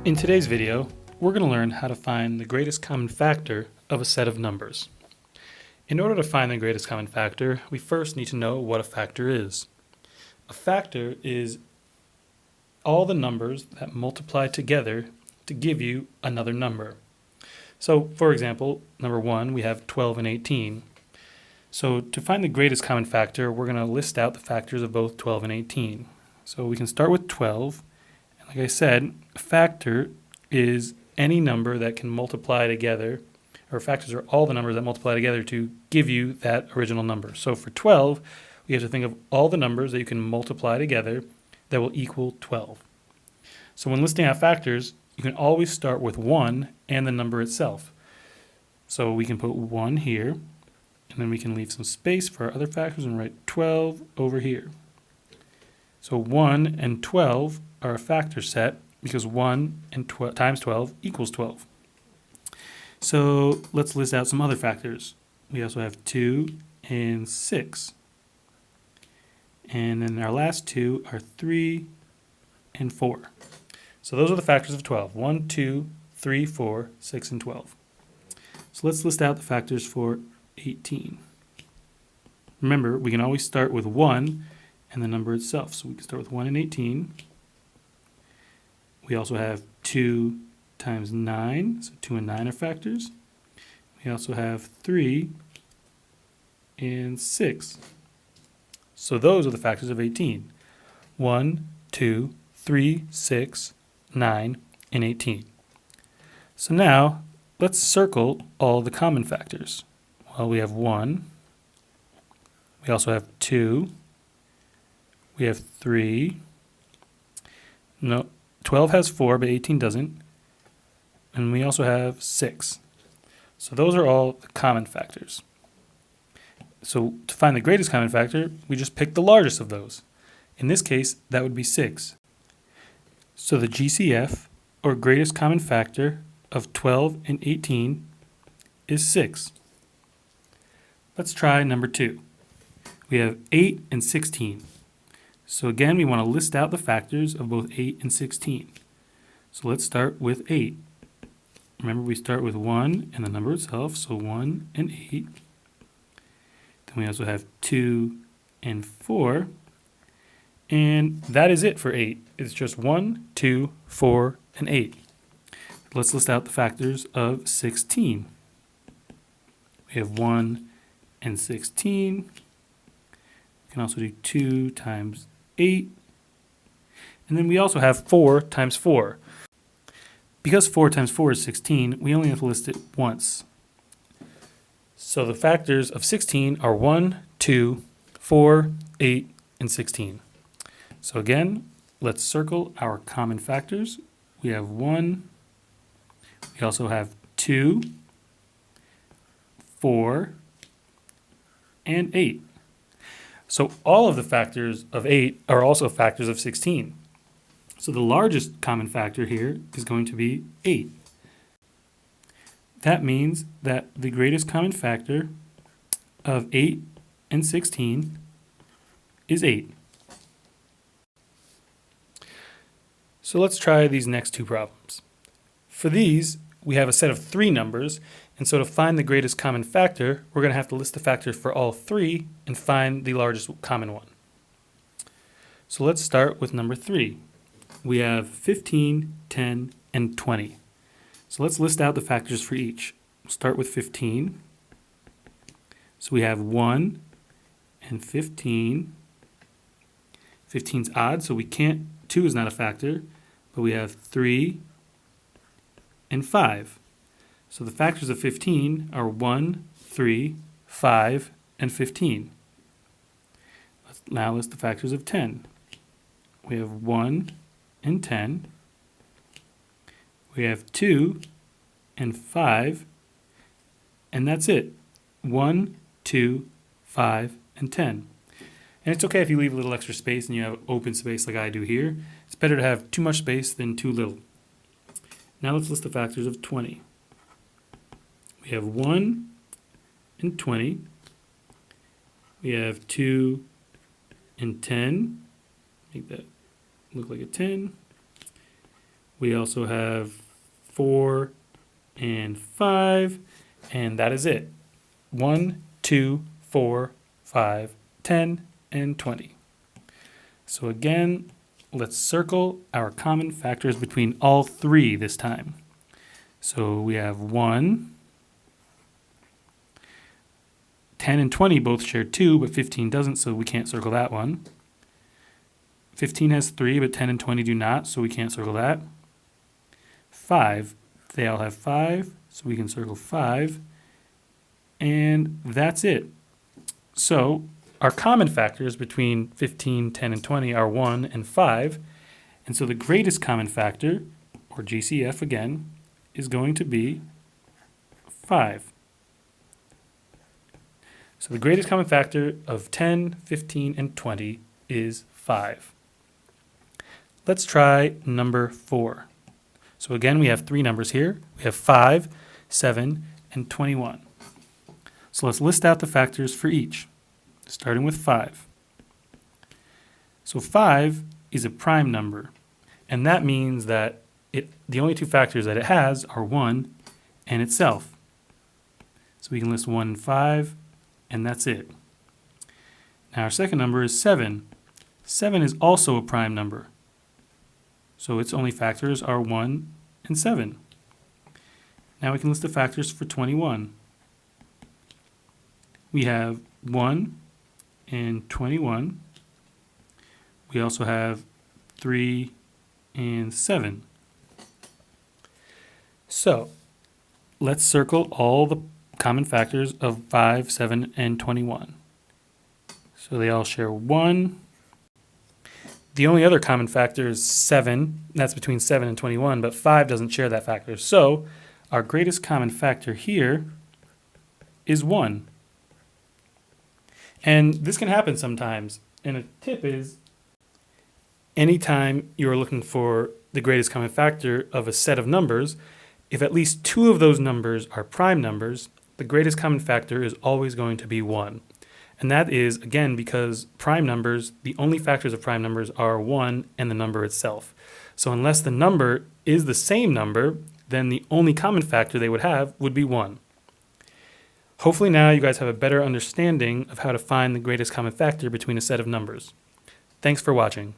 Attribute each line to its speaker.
Speaker 1: In today's video, we're going to learn how to find the greatest common factor of a set of numbers. In order to find the greatest common factor, we first need to know what a factor is. A factor is all the numbers that multiply together to give you another number. So, for example, number 1, we have 12 and 18. So to find the greatest common factor, we're going to list out the factors of both 12 and 18. So we can start with 12. And like I said, a factor is any number that can multiply together, or factors are all the numbers that multiply together to give you that original number. So for 12, we have to think of all the numbers that you can multiply together that will equal 12. So when listing out factors, you can always start with 1 and the number itself. So we can put 1 here, and then we can leave some space for our other factors and write 12 over here. So 1 and 12 are a factor set because 1 and times 12 equals 12. So let's list out some other factors. We also have 2 and 6. And then our last two are 3 and 4. So those are the factors of 12. 1, 2, 3, 4, 6, and 12. So let's list out the factors for 18. Remember, we can always start with 1 and the number itself. So we can start with 1 and 18. We also have 2 times 9. So 2 and 9 are factors. We also have 3 and 6. So those are the factors of 18. 1, 2, 3, 6, 9, and 18. So now, let's circle all the common factors. Well, we have 1. We also have 2. We have 3. No, 12 has 4, but 18 doesn't. And we also have 6. So those are all the common factors. So to find the greatest common factor, we just pick the largest of those. In this case, that would be 6. So the GCF, or greatest common factor, of 12 and 18 is 6. Let's try number 2. We have 8 and 16. So again, we want to list out the factors of both 8 and 16. So let's start with 8. Remember, we start with 1 and the number itself, so 1 and 8. Then we also have 2 and 4. And that is it for 8. It's just 1, 2, 4, and 8. Let's list out the factors of 16. We have 1 and 16. We can also do 2 times 8. And then we also have 4 times 4. Because 4 times 4 is 16, we only have to list it once. So the factors of 16 are 1, 2, 4, 8, and 16. So again, let's circle our common factors. We have 1. We also have 2, 4, and 8. So all of the factors of 8 are also factors of 16. So the largest common factor here is going to be 8. That means that the greatest common factor of 8 and 16 is 8. So let's try these next two problems. For these, we have a set of 3 numbers, and so to find the greatest common factor, we're going to have to list the factors for all 3 and find the largest common one. So let's start with number 3. We have 15, 10, and 20. So let's list out the factors for each. We'll start with 15. So we have 1 and 15. 15's odd, so we can't, 2 is not a factor, but we have 3 and 5. So the factors of 15 are 1, 3, 5, and 15. Let's now list the factors of 10. We have 1 and 10. We have 2 and 5. And that's it. 1, 2, 5, and 10. And it's okay if you leave a little extra space and you have open space like I do here. It's better to have too much space than too little. Now let's list the factors of 20. We have 1 and 20. We have 2 and 10. Make that look like a 10. We also have 4 and 5, and that is it. 1, 2, 4, 5, 10, and 20. So again, let's circle our common factors between all three this time. So we have 1, 10 and 20 both share 2, but 15 doesn't, so we can't circle that one. 15 has 3, but 10 and 20 do not, so we can't circle that. 5, they all have 5, so we can circle 5. And that's it. So our common factors between 15, 10, and 20 are 1 and 5. And so the greatest common factor, or GCF again, is going to be 5. So the greatest common factor of 10, 15, and 20 is 5. Let's try number 4. So again, we have three numbers here. We have 5, 7, and 21. So let's list out the factors for each, starting with 5. So 5 is a prime number, and that means that the only two factors that it has are 1 and itself. So we can list 1 and 5, and that's it. Now our second number is 7. 7 is also a prime number, so its only factors are 1 and 7. Now we can list the factors for 21. We have 1 and 21. We also have 3 and 7. So let's circle all the common factors of 5, 7, and 21. So they all share 1. The only other common factor is 7. That's between 7 and 21, but 5 doesn't share that factor. So our greatest common factor here is 1. And this can happen sometimes. And a tip is, anytime you're looking for the greatest common factor of a set of numbers, if at least two of those numbers are prime numbers, the greatest common factor is always going to be 1. And that is, again, because prime numbers, the only factors of prime numbers are 1 and the number itself. So unless the number is the same number, then the only common factor they would have would be 1. Hopefully now you guys have a better understanding of how to find the greatest common factor between a set of numbers. Thanks for watching.